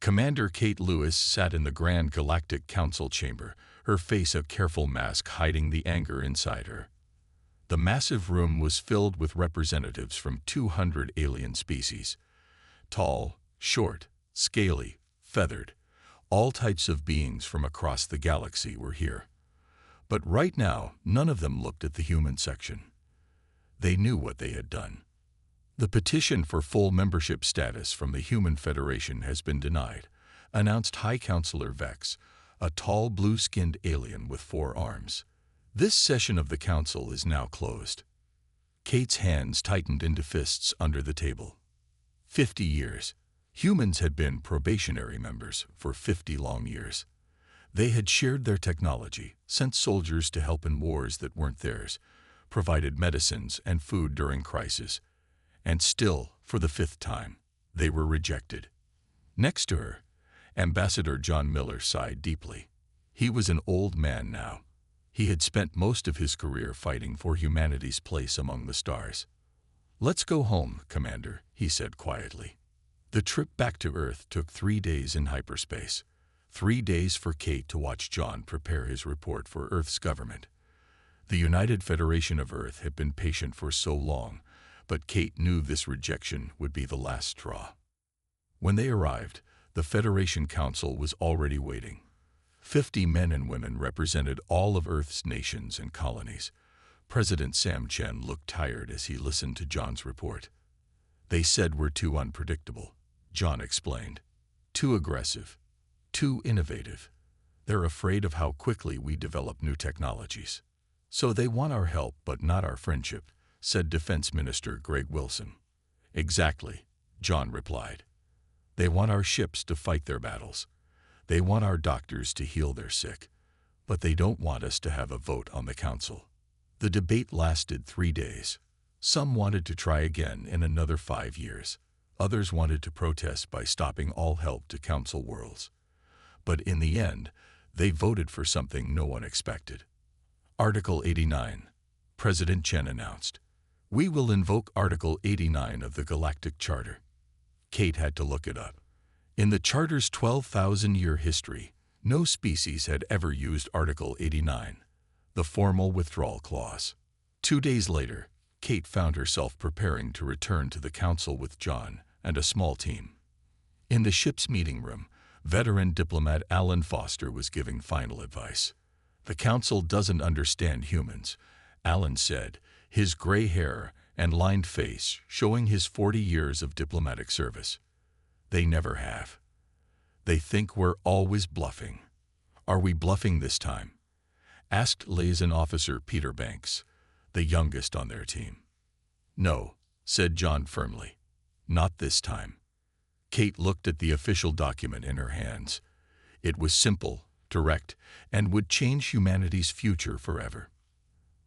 Commander Kate Lewis sat in the Grand Galactic Council chamber, her face a careful mask hiding the anger inside her. The massive room was filled with representatives from 200 alien species. Tall, short, scaly, feathered, all types of beings from across the galaxy were here. But right now, none of them looked at the human section. They knew what they had done. The petition for full membership status from the Human Federation has been denied, announced High Counselor Vex, a tall blue-skinned alien with 4 arms. This session of the council is now closed. Kate's hands tightened into fists under the table. 50 years. Humans had been probationary members for 50 long years. They had shared their technology, sent soldiers to help in wars that weren't theirs, provided medicines and food during crisis. And still, for the 5th time, they were rejected. Next to her, Ambassador John Miller sighed deeply. He was an old man now. He had spent most of his career fighting for humanity's place among the stars. "Let's go home, Commander," he said quietly. The trip back to Earth took 3 days in hyperspace. 3 days for Kate to watch John prepare his report for Earth's government. The United Federation of Earth had been patient for so long, but Kate knew this rejection would be the last straw. When they arrived, the Federation Council was already waiting. 50 men and women represented all of Earth's nations and colonies. President Sam Chen looked tired as he listened to John's report. "They said we're too unpredictable," John explained. "Too aggressive. Too innovative. They're afraid of how quickly we develop new technologies. So they want our help but not our friendship," said Defense Minister Greg Wilson. "Exactly," John replied. "They want our ships to fight their battles. They want our doctors to heal their sick. But they don't want us to have a vote on the council." The debate lasted 3 days. Some wanted to try again in another 5 years. Others wanted to protest by stopping all help to council worlds. But in the end, they voted for something no one expected. Article 89. President Chen announced, "We will invoke Article 89 of the Galactic Charter." Kate had to look it up. In the Charter's 12,000-year history, no species had ever used Article 89, the formal withdrawal clause. 2 days later, Kate found herself preparing to return to the council with John and a small team. In the ship's meeting room, veteran diplomat Alan Foster was giving final advice. "The council doesn't understand humans," Alan said, his gray hair and lined face showing his 40 years of diplomatic service. "They never have. They think we're always bluffing." "Are we bluffing this time?" asked Liaison Officer Peter Banks, the youngest on their team. "No," said John firmly. "Not this time." Kate looked at the official document in her hands. It was simple, direct, and would change humanity's future forever.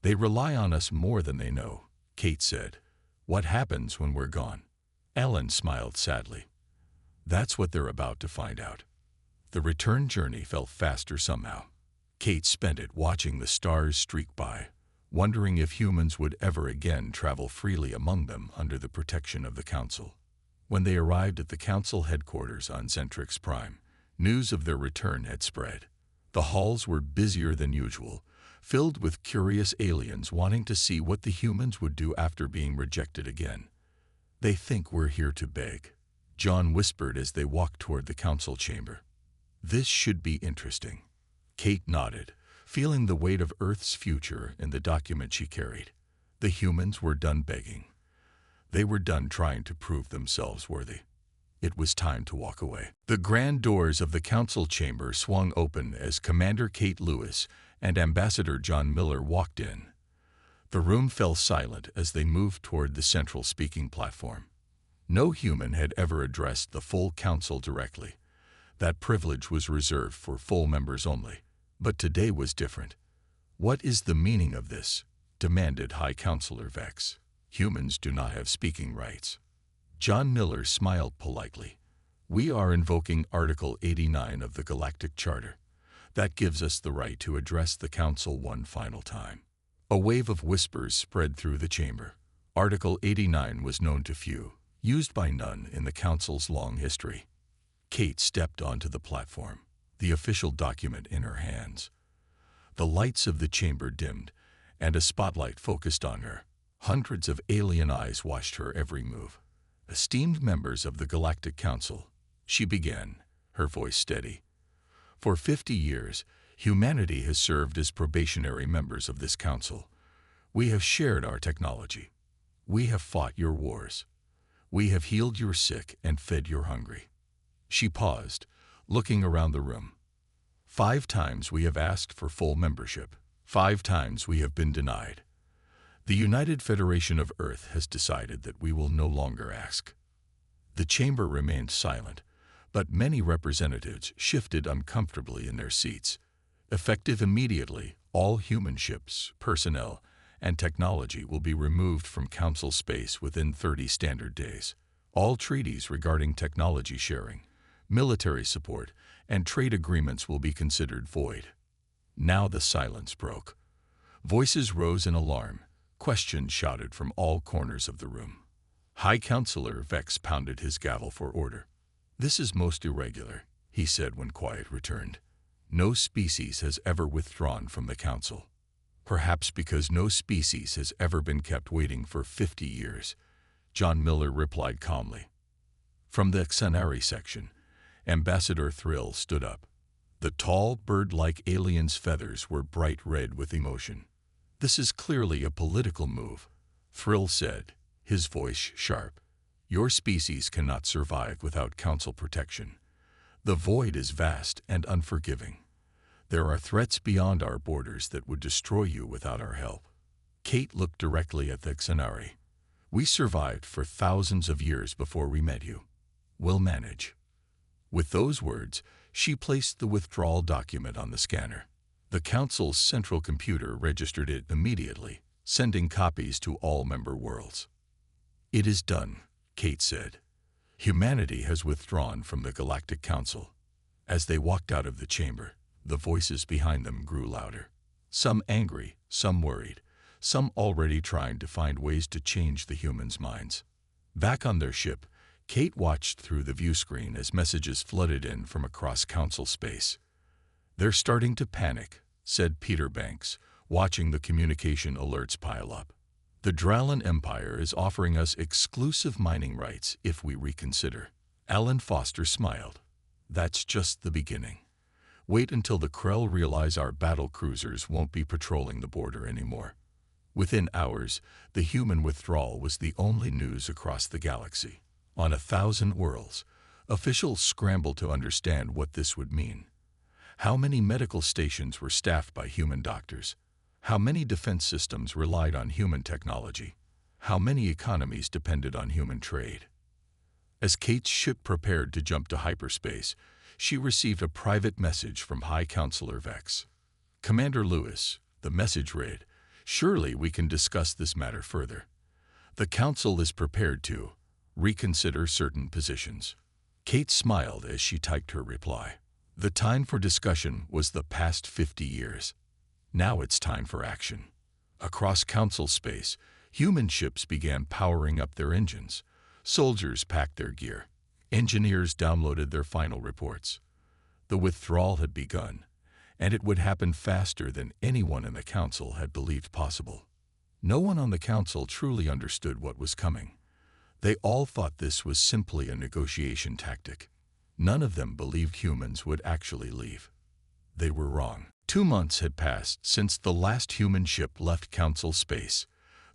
"They rely on us more than they know," Kate said. "What happens when we're gone?" Ellen smiled sadly. "That's what they're about to find out." The return journey felt faster somehow. Kate spent it watching the stars streak by, wondering if humans would ever again travel freely among them under the protection of the Council. When they arrived at the Council headquarters on Zentrix Prime, news of their return had spread. The halls were busier than usual, filled with curious aliens wanting to see what the humans would do after being rejected again. "They think we're here to beg," John whispered as they walked toward the council chamber. "This should be interesting." Kate nodded, feeling the weight of Earth's future in the document she carried. The humans were done begging. They were done trying to prove themselves worthy. It was time to walk away. The grand doors of the council chamber swung open as Commander Kate Lewis and Ambassador John Miller walked in. The room fell silent as they moved toward the central speaking platform. No human had ever addressed the full council directly. That privilege was reserved for full members only. But today was different. "What is the meaning of this?" demanded High Counselor Vex. "Humans do not have speaking rights." John Miller smiled politely. "We are invoking Article 89 of the Galactic Charter. That gives us the right to address the Council one final time." A wave of whispers spread through the chamber. Article 89 was known to few, used by none in the Council's long history. Kate stepped onto the platform, the official document in her hands. The lights of the chamber dimmed, and a spotlight focused on her. Hundreds of alien eyes watched her every move. "Esteemed members of the Galactic Council," she began, her voice steady. "For 50 years, humanity has served as probationary members of this council. We have shared our technology. We have fought your wars. We have healed your sick and fed your hungry." She paused, looking around the room. 5 times we have asked for full membership. 5 times we have been denied. The United Federation of Earth has decided that we will no longer ask. The chamber remained silent, but many representatives shifted uncomfortably in their seats. Effective immediately, all human ships, personnel, and technology will be removed from Council space within 30 standard days. All treaties regarding technology sharing, military support, and trade agreements will be considered void. Now the silence broke. Voices rose in alarm. Questions shouted from all corners of the room. High Counselor Vex pounded his gavel for order. "This is most irregular," he said when quiet returned. "No species has ever withdrawn from the Council. Perhaps because no species has ever been kept waiting for 50 years, John Miller replied calmly. From the Xanari section, Ambassador Thrill stood up. The tall, bird-like alien's feathers were bright red with emotion. "This is clearly a political move," Thrill said, his voice sharp. "Your species cannot survive without Council protection. The void is vast and unforgiving. There are threats beyond our borders that would destroy you without our help." Kate looked directly at the Xanari. "We survived for thousands of years before we met you. We'll manage." With those words, she placed the withdrawal document on the scanner. The Council's central computer registered it immediately, sending copies to all member worlds. "It is done," Kate said. "Humanity has withdrawn from the Galactic Council." As they walked out of the chamber, the voices behind them grew louder. Some angry, some worried, some already trying to find ways to change the humans' minds. Back on their ship, Kate watched through the view screen as messages flooded in from across Council space. "They're starting to panic," said Peter Banks, watching the communication alerts pile up. "The Drallan Empire is offering us exclusive mining rights if we reconsider." Alan Foster smiled. "That's just the beginning. Wait until the Krell realize our battle cruisers won't be patrolling the border anymore." Within hours, the human withdrawal was the only news across the galaxy. On 1,000 worlds, officials scrambled to understand what this would mean. How many medical stations were staffed by human doctors? How many defense systems relied on human technology? How many economies depended on human trade? As Kate's ship prepared to jump to hyperspace, she received a private message from High Counselor Vex. "Commander Lewis," the message read, "surely we can discuss this matter further. The Council is prepared to reconsider certain positions." Kate smiled as she typed her reply. The time for discussion was the past 50 years. Now it's time for action. Across Council space, human ships began powering up their engines. Soldiers packed their gear. Engineers downloaded their final reports. The withdrawal had begun, and it would happen faster than anyone in the Council had believed possible. No one on the Council truly understood what was coming. They all thought this was simply a negotiation tactic. None of them believed humans would actually leave. They were wrong. 2 months had passed since the last human ship left Council space.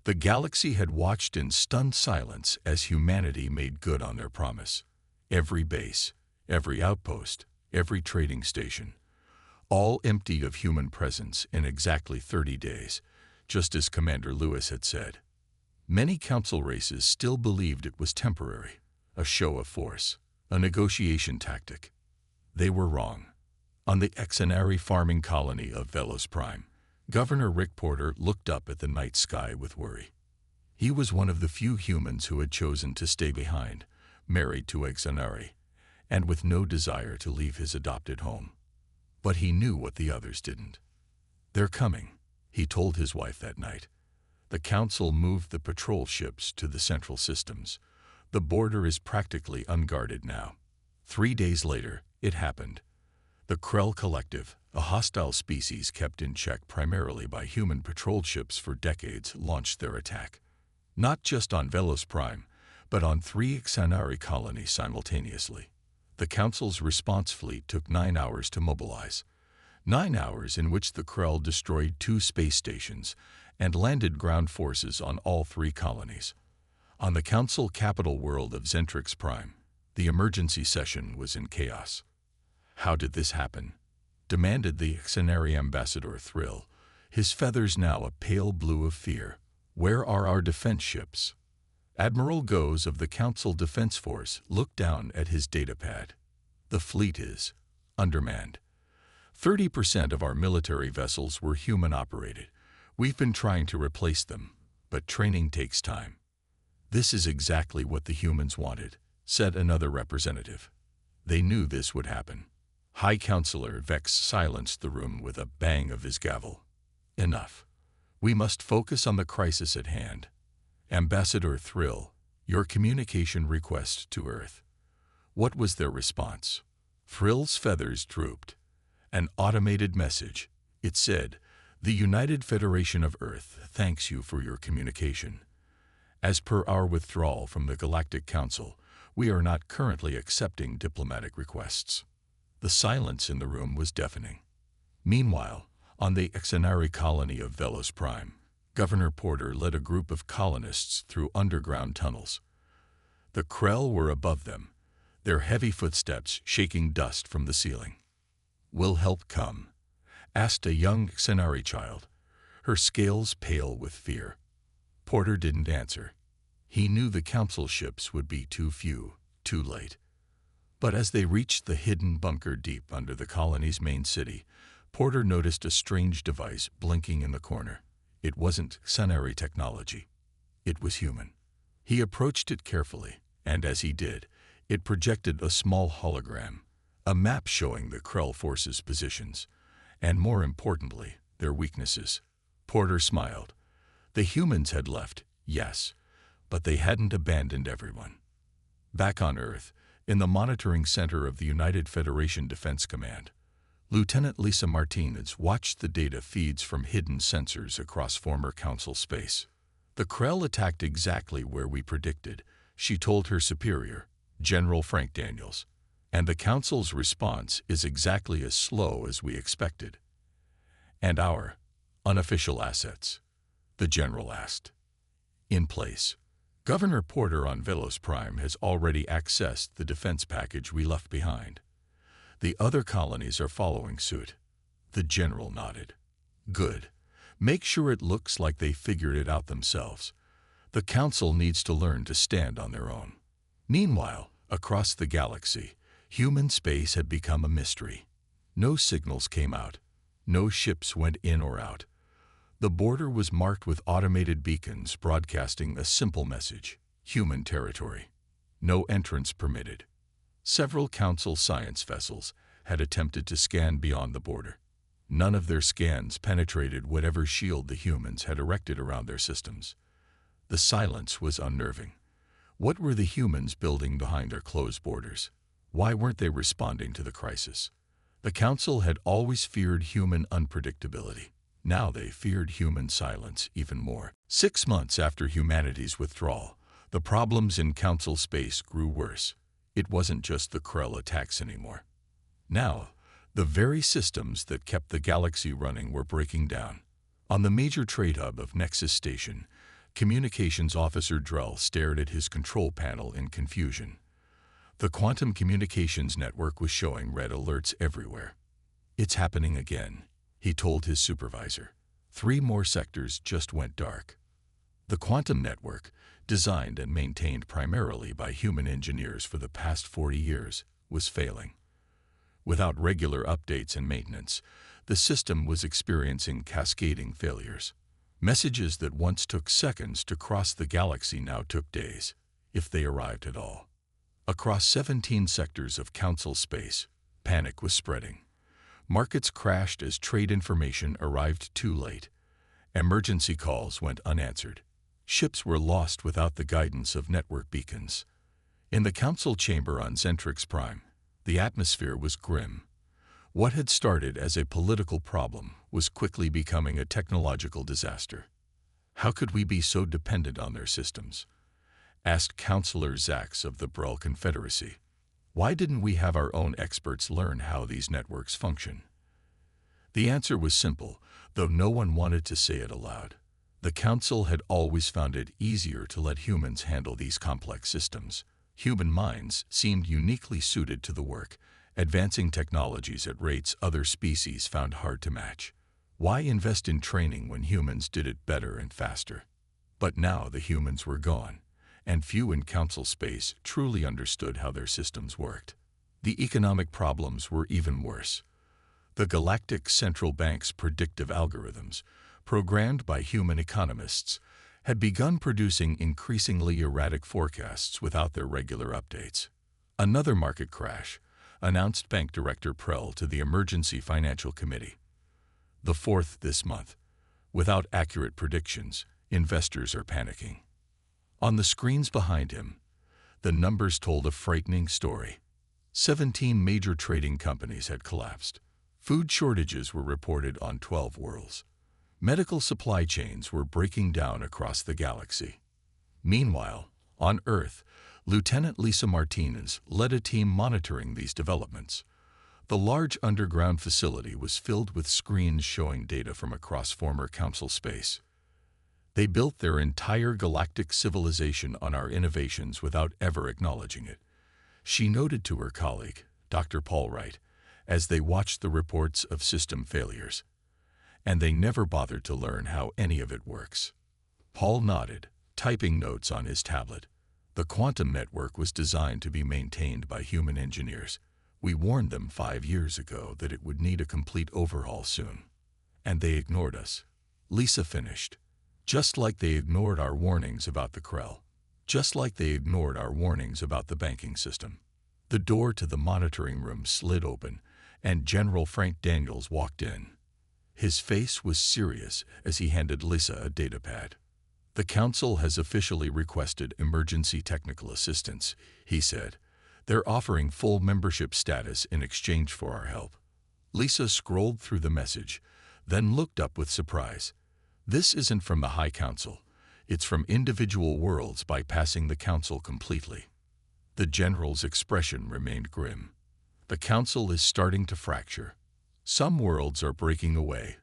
The galaxy had watched in stunned silence as humanity made good on their promise. Every base, every outpost, every trading station, all emptied of human presence in exactly 30 days, just as Commander Lewis had said. Many Council races still believed it was temporary, a show of force, a negotiation tactic. They were wrong. On the Xanari farming colony of Velos Prime, Governor Rick Porter looked up at the night sky with worry. He was one of the few humans who had chosen to stay behind, married to Xanari, and with no desire to leave his adopted home. But he knew what the others didn't. "They're coming," he told his wife that night. The Council moved the patrol ships to the central systems. The border is practically unguarded now. 3 days later, it happened. The Krell Collective, a hostile species kept in check primarily by human patrol ships for decades, launched their attack. Not just on Velos Prime, but on 3 Xanari colonies simultaneously. The Council's response fleet took 9 hours to mobilize. 9 hours in which the Krell destroyed 2 space stations and landed ground forces on all 3 colonies. On the Council capital world of Zentrix Prime, the emergency session was in chaos. How did this happen? Demanded the Xanari ambassador Thrill, his feathers now a pale blue of fear. Where are our defense ships? Admiral Goes of the Council Defense Force looked down at his datapad. The fleet is undermanned. 30% of our military vessels were human-operated. We've been trying to replace them, but training takes time. This is exactly what the humans wanted, said another representative. They knew this would happen. High Counselor Vex silenced the room with a bang of his gavel. Enough. We must focus on the crisis at hand. Ambassador Thrill, your communication request to Earth. What was their response? Thrill's feathers drooped. An automated message. It said, "The United Federation of Earth thanks you for your communication. As per our withdrawal from the Galactic Council, we are not currently accepting diplomatic requests." The silence in the room was deafening. Meanwhile, on the Xanari colony of Velos Prime, Governor Porter led a group of colonists through underground tunnels. The Krell were above them, their heavy footsteps shaking dust from the ceiling. "Will help come?" asked a young Xanari child, her scales pale with fear. Porter didn't answer. He knew the council ships would be too few, too late. But as they reached the hidden bunker deep under the colony's main city, Porter noticed a strange device blinking in the corner. It wasn't Xanari technology. It was human. He approached it carefully, and as he did, it projected a small hologram, a map showing the Krell forces' positions, and more importantly, their weaknesses. Porter smiled. The humans had left, yes, but they hadn't abandoned everyone. Back on Earth, in the monitoring center of the United Federation Defense Command, Lieutenant Lisa Martinez watched the data feeds from hidden sensors across former Council space. "The Krell attacked exactly where we predicted," she told her superior, General Frank Daniels, "and the Council's response is exactly as slow as we expected." "And our unofficial assets?" the General asked. "In place. Governor Porter on Velos Prime has already accessed the defense package we left behind. The other colonies are following suit." The General nodded. "Good. Make sure it looks like they figured it out themselves. The Council needs to learn to stand on their own." Meanwhile, across the galaxy, human space had become a mystery. No signals came out. No ships went in or out. The border was marked with automated beacons broadcasting a simple message: human territory. No entrance permitted. Several Council science vessels had attempted to scan beyond the border. None of their scans penetrated whatever shield the humans had erected around their systems. The silence was unnerving. What were the humans building behind their closed borders? Why weren't they responding to the crisis? The Council had always feared human unpredictability. Now they feared human silence even more. 6 months after humanity's withdrawal, the problems in Council space grew worse. It wasn't just the Krell attacks anymore. Now, the very systems that kept the galaxy running were breaking down. On the major trade hub of Nexus Station, Communications Officer Drell stared at his control panel in confusion. The quantum communications network was showing red alerts everywhere. "It's happening again," he told his supervisor. 3 more sectors just went dark. The quantum network, designed and maintained primarily by human engineers for the past 40 years, was failing. Without regular updates and maintenance, the system was experiencing cascading failures. Messages that once took seconds to cross the galaxy now took days, if they arrived at all. Across 17 sectors of Council space, panic was spreading. Markets crashed as trade information arrived too late. Emergency calls went unanswered. Ships were lost without the guidance of network beacons. In the Council chamber on Zentrix Prime, The atmosphere was grim. What had started as a political problem was quickly becoming a technological disaster. How could we be so dependent on their systems? Asked Counselor Zax of the Brel Confederacy. Why didn't we have our own experts learn how these networks function? The answer was simple, though no one wanted to say it aloud. The Council had always found it easier to let humans handle these complex systems. Human minds seemed uniquely suited to the work, advancing technologies at rates other species found hard to match. Why invest in training when humans did it better and faster? But now the humans were gone, and few in Council space truly understood how their systems worked. The economic problems were even worse. The Galactic Central Bank's predictive algorithms, programmed by human economists, had begun producing increasingly erratic forecasts without their regular updates. Another market crash, announced Bank Director Prell to the Emergency Financial Committee. The fourth this month. Without accurate predictions, investors are panicking. On the screens behind him, the numbers told a frightening story. 17 major trading companies had collapsed. Food shortages were reported on 12 worlds. Medical supply chains were breaking down across the galaxy. Meanwhile, on Earth, Lieutenant Lisa Martinez led a team monitoring these developments. The large underground facility was filled with screens showing data from across former Council space. They built their entire galactic civilization on our innovations without ever acknowledging it. She noted to her colleague, Dr. Paul Wright, as they watched the reports of system failures. And they never bothered to learn how any of it works. Paul nodded, typing notes on his tablet. The quantum network was designed to be maintained by human engineers. We warned them 5 years ago that it would need a complete overhaul soon. And they ignored us. Lisa finished. Just like they ignored our warnings about the Krell. Just like they ignored our warnings about the banking system. The door to the monitoring room slid open, and General Frank Daniels walked in. His face was serious as he handed Lisa a datapad. The Council has officially requested emergency technical assistance, he said. They're offering full membership status in exchange for our help. Lisa scrolled through the message, then looked up with surprise. This isn't from the High Council. It's from individual worlds bypassing the Council completely. The General's expression remained grim. The Council is starting to fracture. Some worlds are breaking away,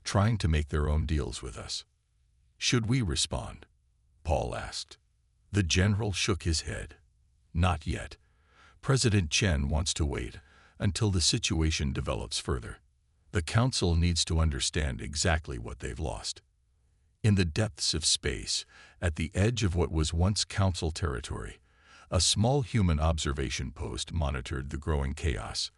trying to make their own deals with us. Should we respond? Paul asked. The General shook his head. Not yet. President Chen wants to wait until the situation develops further. The Council needs to understand exactly what they've lost. In the depths of space, at the edge of what was once Council territory, a small human observation post monitored the growing chaos.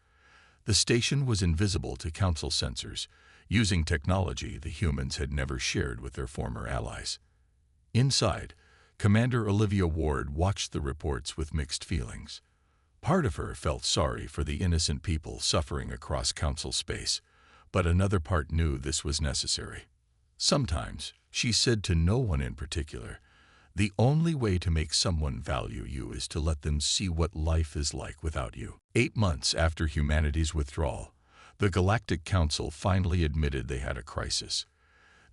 The station was invisible to Council sensors, using technology the humans had never shared with their former allies. Inside, Commander Olivia Ward watched the reports with mixed feelings. Part of her felt sorry for the innocent people suffering across Council space, but another part knew this was necessary. Sometimes, she said to no one in particular, the only way to make someone value you is to let them see what life is like without you. 8 months after humanity's withdrawal, the Galactic Council finally admitted they had a crisis.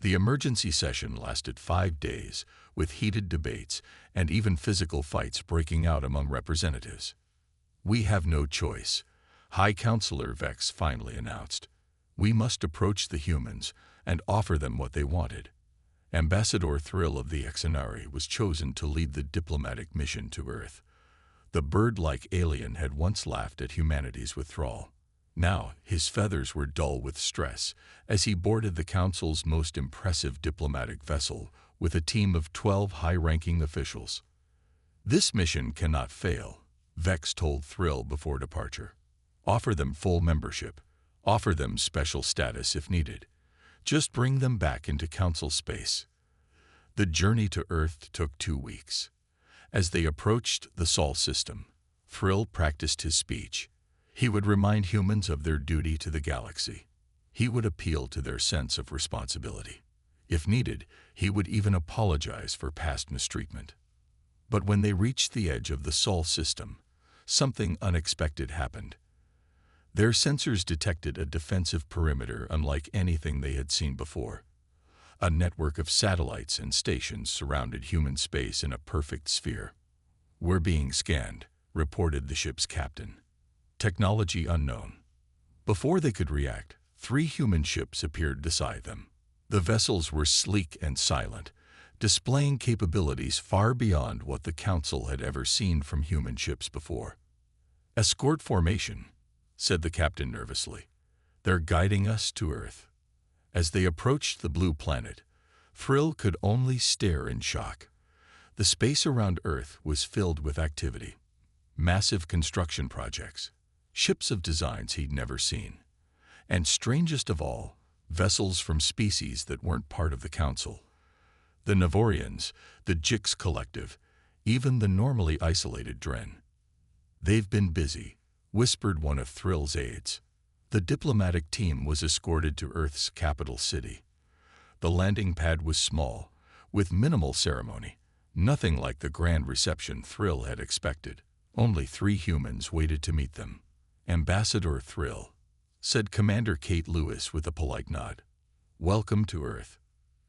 The emergency session lasted 5 days, with heated debates and even physical fights breaking out among representatives. We have no choice, High Counselor Vex finally announced. We must approach the humans and offer them what they wanted. Ambassador Thrill of the Exenari was chosen to lead the diplomatic mission to Earth. The bird-like alien had once laughed at humanity's withdrawal. Now, his feathers were dull with stress as he boarded the Council's most impressive diplomatic vessel with a team of 12 high-ranking officials. This mission cannot fail, Vex told Thrill before departure. Offer them full membership. Offer them special status if needed. Just bring them back into Council space. The journey to Earth took 2 weeks. As they approached the Sol system, Thrill practiced his speech. He would remind humans of their duty to the galaxy. He would appeal to their sense of responsibility. If needed, he would even apologize for past mistreatment. But when they reached the edge of the Sol system, something unexpected happened. Their sensors detected a defensive perimeter unlike anything they had seen before. A network of satellites and stations surrounded human space in a perfect sphere. "We're being scanned," reported the ship's captain. "Technology unknown." Before they could react, 3 human ships appeared beside them. The vessels were sleek and silent, displaying capabilities far beyond what the Council had ever seen from human ships before. "Escort formation," said the captain nervously. "They're guiding us to Earth." As they approached the blue planet, Frill could only stare in shock. The space around Earth was filled with activity. Massive construction projects, ships of designs he'd never seen, and strangest of all, vessels from species that weren't part of the Council. The Navorians, the Jix Collective, even the normally isolated Dren. "They've been busy," whispered one of Thrill's aides. The diplomatic team was escorted to Earth's capital city. The landing pad was small, with minimal ceremony, nothing like the grand reception Thrill had expected. Only 3 humans waited to meet them. "Ambassador Thrill," said Commander Kate Lewis with a polite nod. "Welcome to Earth."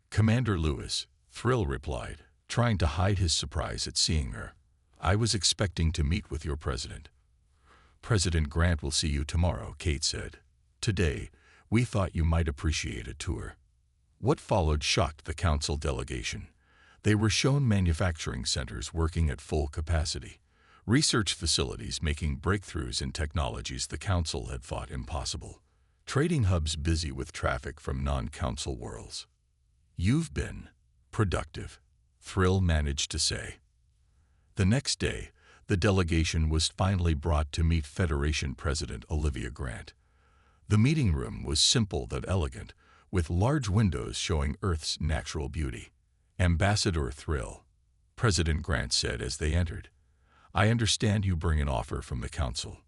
"Commander Lewis," Thrill replied, trying to hide his surprise at seeing her. "I was expecting to meet with your president." "President Grant will see you tomorrow," Kate said. "Today, we thought you might appreciate a tour." What followed shocked the Council delegation. They were shown manufacturing centers working at full capacity, research facilities making breakthroughs in technologies the Council had thought impossible, trading hubs busy with traffic from non-Council worlds. "You've been productive," Thrill managed to say. The next day, the delegation was finally brought to meet Federation President Olivia Grant. The meeting room was simple but elegant, with large windows showing Earth's natural beauty. "Ambassador Thrill," President Grant said as they entered, "I understand you bring an offer from the Council."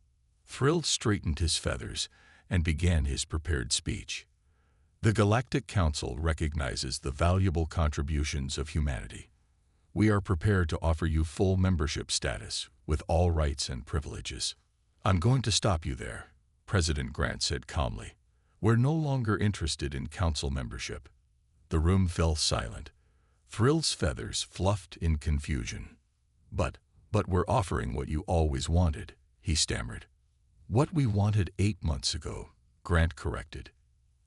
Thrill straightened his feathers and began his prepared speech. "The Galactic Council recognizes the valuable contributions of humanity. We are prepared to offer you full membership status with all rights and privileges." "I'm going to stop you there," President Grant said calmly. "We're no longer interested in Council membership." The room fell silent. Thrill's feathers fluffed in confusion. But we're offering what you always wanted," he stammered. "What we wanted 8 months ago," Grant corrected.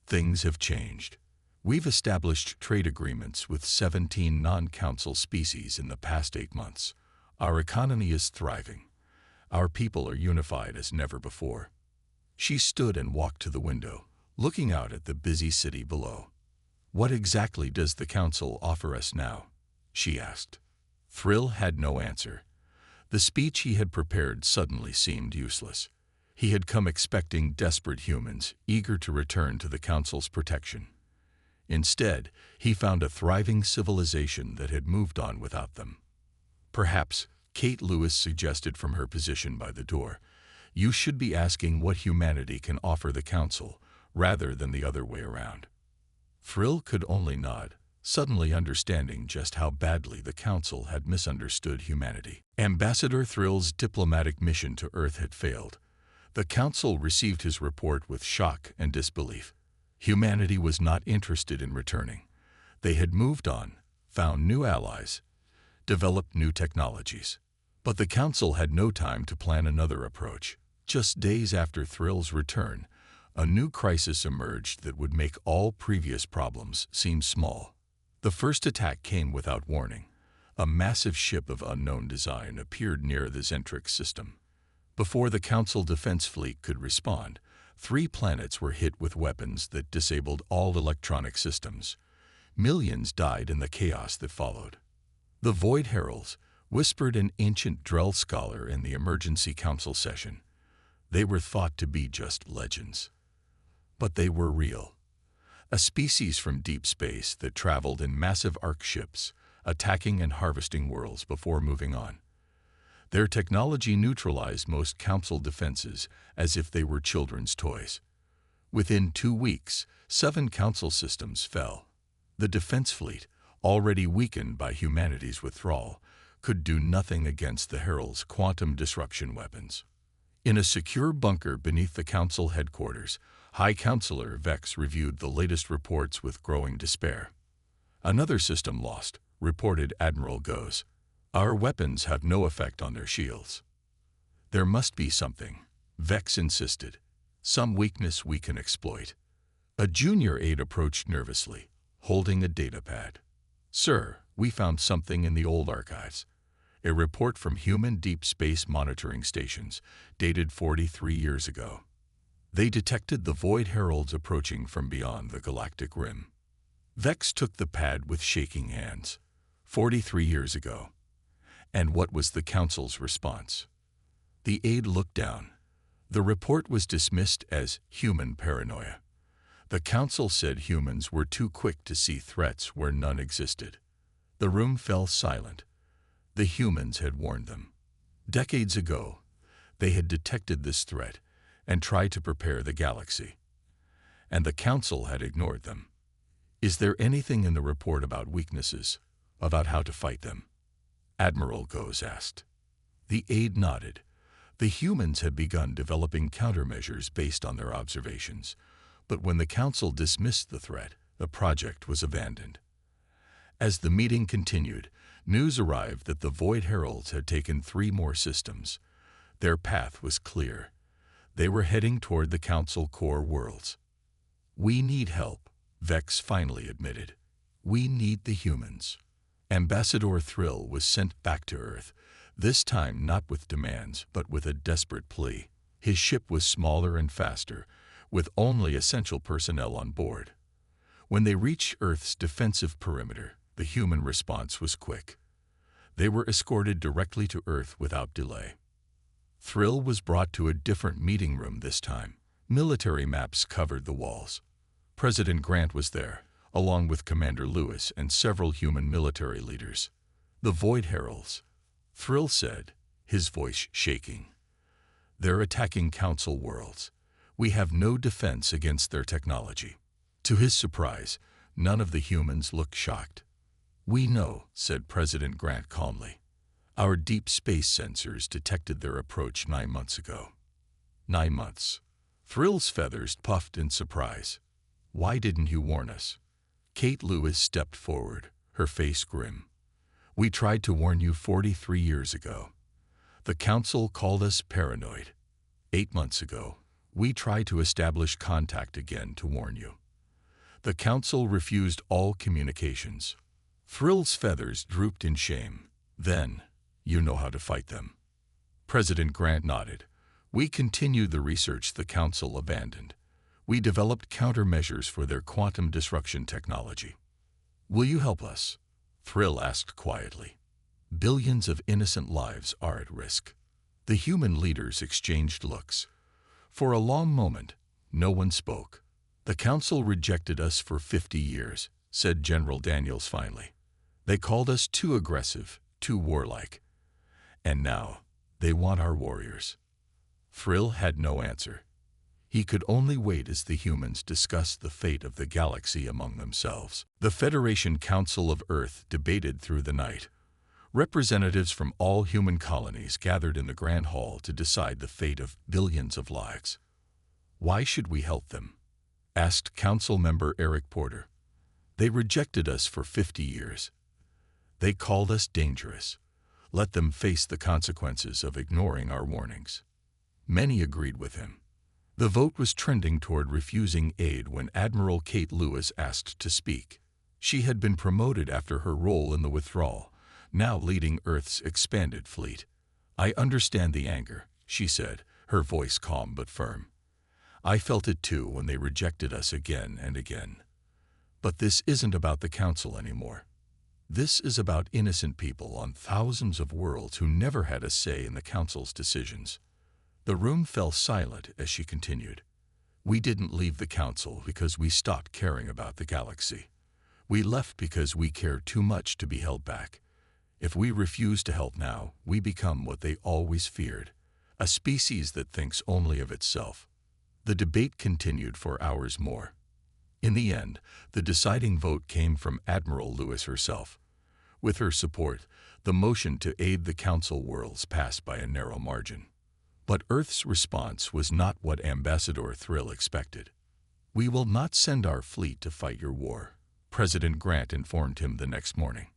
"Things have changed. We've established trade agreements with 17 non-Council species in the past 8 months. Our economy is thriving. Our people are unified as never before." She stood and walked to the window, looking out at the busy city below. "What exactly does the Council offer us now?" she asked. Thrill had no answer. The speech he had prepared suddenly seemed useless. He had come expecting desperate humans, eager to return to the Council's protection. Instead, he found a thriving civilization that had moved on without them. "Perhaps," Kate Lewis suggested from her position by the door, "you should be asking what humanity can offer the Council, rather than the other way around." Thrill could only nod, suddenly understanding just how badly the Council had misunderstood humanity. Ambassador Thrill's diplomatic mission to Earth had failed. The Council received his report with shock and disbelief. Humanity was not interested in returning. They had moved on, found new allies, developed new technologies. But the Council had no time to plan another approach. Just days after Thrill's return, a new crisis emerged that would make all previous problems seem small. The first attack came without warning. A massive ship of unknown design appeared near the Zentrix system. Before the Council Defense Fleet could respond, 3 planets were hit with weapons that disabled all electronic systems. Millions died in the chaos that followed. "The Void Heralds," whispered an ancient Drell scholar in the emergency council session. They were thought to be just legends. But they were real. A species from deep space that traveled in massive arc ships, attacking and harvesting worlds before moving on. Their technology neutralized most Council defenses as if they were children's toys. Within 2 weeks, 7 Council systems fell. The Defense Fleet, already weakened by humanity's withdrawal, could do nothing against the Herald's quantum disruption weapons. In a secure bunker beneath the Council headquarters, High Counselor Vex reviewed the latest reports with growing despair. "Another system lost," reported Admiral Goes. "Our weapons have no effect on their shields." "There must be something," Vex insisted. "Some weakness we can exploit." A junior aide approached nervously, holding a datapad. "Sir, we found something in the old archives. A report from human deep space monitoring stations, dated 43 years ago. They detected the void heralds approaching from beyond the galactic rim." Vex took the pad with shaking hands. 43 years ago. And what was the Council's response? The aide looked down. The report was dismissed as human paranoia. The Council said humans were too quick to see threats where none existed. The room fell silent. The humans had warned them. Decades ago, they had detected this threat and tried to prepare the galaxy. And the Council had ignored them. "Is there anything in the report about weaknesses, about how to fight them?" Admiral Goes asked. The aide nodded. The humans had begun developing countermeasures based on their observations, but when the Council dismissed the threat, the project was abandoned. As the meeting continued, news arrived that the Void Heralds had taken 3 more systems. Their path was clear. They were heading toward the Council core worlds. "We need help," Vex finally admitted. "We need the humans." Ambassador Thrill was sent back to Earth, this time not with demands, but with a desperate plea. His ship was smaller and faster, with only essential personnel on board. When they reached Earth's defensive perimeter, the human response was quick. They were escorted directly to Earth without delay. Thrill was brought to a different meeting room this time. Military maps covered the walls. President Grant was there, along with Commander Lewis and several human military leaders. "The Void Heralds," Thrill said, his voice shaking. "They're attacking Council worlds. We have no defense against their technology." To his surprise, none of the humans looked shocked. "We know," said President Grant calmly. "Our deep space sensors detected their approach 9 months ago." 9 months. Thrill's feathers puffed in surprise. "Why didn't you warn us?" Kate Lewis stepped forward, her face grim. "We tried to warn you 43 years ago. The Council called us paranoid. 8 months ago, we tried to establish contact again to warn you. The Council refused all communications." Thrill's feathers drooped in shame. "Then, you know how to fight them." President Grant nodded. "We continued the research the Council abandoned. We developed countermeasures for their quantum disruption technology." "Will you help us?" Thrill asked quietly. "Billions of innocent lives are at risk." The human leaders exchanged looks. For a long moment, no one spoke. "The Council rejected us for 50 years, said General Daniels finally. "They called us too aggressive, too warlike. And now, they want our warriors." Thrill had no answer. He could only wait as the humans discussed the fate of the galaxy among themselves. The Federation Council of Earth debated through the night. Representatives from all human colonies gathered in the Grand Hall to decide the fate of billions of lives. "Why should we help them?" asked Council member Eric Porter. "They rejected us for 50 years. They called us dangerous. Let them face the consequences of ignoring our warnings." Many agreed with him. The vote was trending toward refusing aid when Admiral Kate Lewis asked to speak. She had been promoted after her role in the withdrawal, now leading Earth's expanded fleet. "I understand the anger," she said, her voice calm but firm. "I felt it too when they rejected us again and again. But this isn't about the Council anymore. This is about innocent people on thousands of worlds who never had a say in the Council's decisions." The room fell silent as she continued. "We didn't leave the Council because we stopped caring about the galaxy. We left because we care too much to be held back. If we refuse to help now, we become what they always feared, a species that thinks only of itself." The debate continued for hours more. In the end, the deciding vote came from Admiral Lewis herself. With her support, the motion to aid the Council worlds passed by a narrow margin. But Earth's response was not what Ambassador Thrill expected. "We will not send our fleet to fight your war," President Grant informed him the next morning.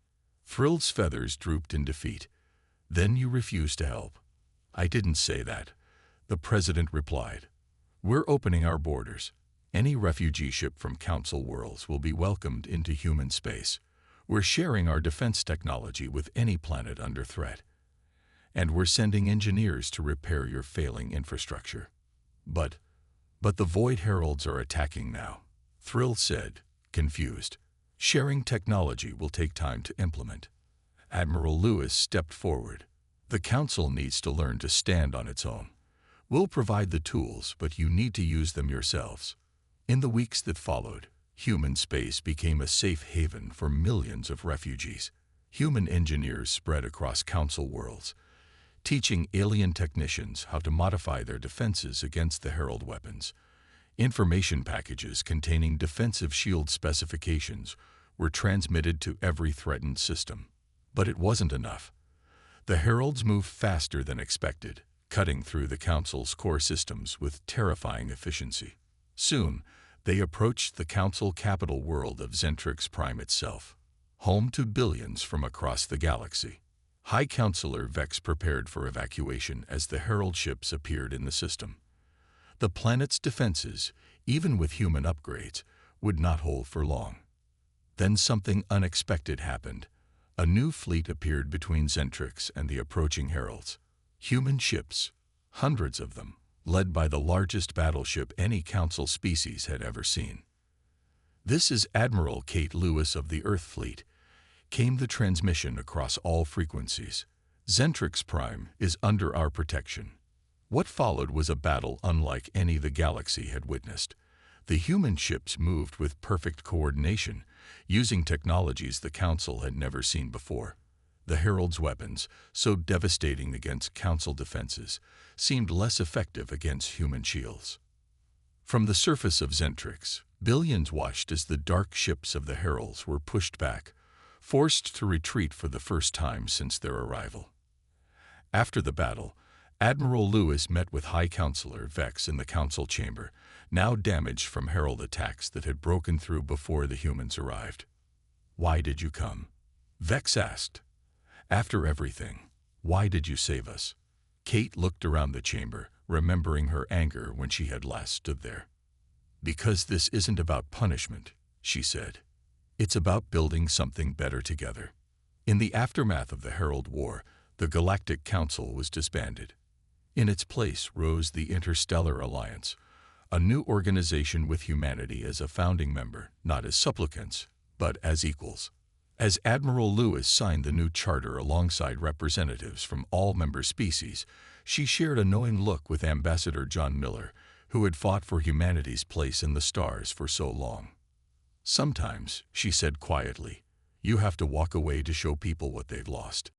Thrill's feathers drooped in defeat. "Then you refuse to help." "I didn't say that," the president replied. "We're opening our borders. Any refugee ship from Council worlds will be welcomed into human space. We're sharing our defense technology with any planet under threat. And we're sending engineers to repair your failing infrastructure." But the Void Heralds are attacking now," Thrill said, confused. "Sharing technology will take time to implement." Admiral Lewis stepped forward. "The Council needs to learn to stand on its own. We'll provide the tools, but you need to use them yourselves." In the weeks that followed, human space became a safe haven for millions of refugees. Human engineers spread across Council worlds, teaching alien technicians how to modify their defenses against the Herald weapons. Information packages containing defensive shield specifications were transmitted to every threatened system. But it wasn't enough. The Heralds moved faster than expected, cutting through the Council's core systems with terrifying efficiency. Soon, they approached the Council capital world of Zentrix Prime itself, home to billions from across the galaxy. High Counselor Vex prepared for evacuation as the Herald ships appeared in the system. The planet's defenses, even with human upgrades, would not hold for long. Then something unexpected happened. A new fleet appeared between Zentrix and the approaching Heralds. Human ships, hundreds of them, led by the largest battleship any Council species had ever seen. "This is Admiral Kate Lewis of the Earth Fleet," came the transmission across all frequencies. "Zentrix Prime is under our protection." What followed was a battle unlike any the galaxy had witnessed. The human ships moved with perfect coordination, using technologies the Council had never seen before. The Herald's weapons, so devastating against Council defenses, seemed less effective against human shields. From the surface of Zentrix, billions watched as the dark ships of the Heralds were pushed back, forced to retreat for the first time since their arrival. After the battle, Admiral Lewis met with High Counselor Vex in the Council chamber, now damaged from Herald attacks that had broken through before the humans arrived. "Why did you come?" Vex asked. "After everything, why did you save us?" Kate looked around the chamber, remembering her anger when she had last stood there. "Because this isn't about punishment," she said. "It's about building something better together." In the aftermath of the Herald War, the Galactic Council was disbanded. In its place rose the Interstellar Alliance, a new organization with humanity as a founding member, not as supplicants, but as equals. As Admiral Lewis signed the new charter alongside representatives from all member species, she shared a knowing look with Ambassador John Miller, who had fought for humanity's place in the stars for so long. "Sometimes," she said quietly, "you have to walk away to show people what they've lost."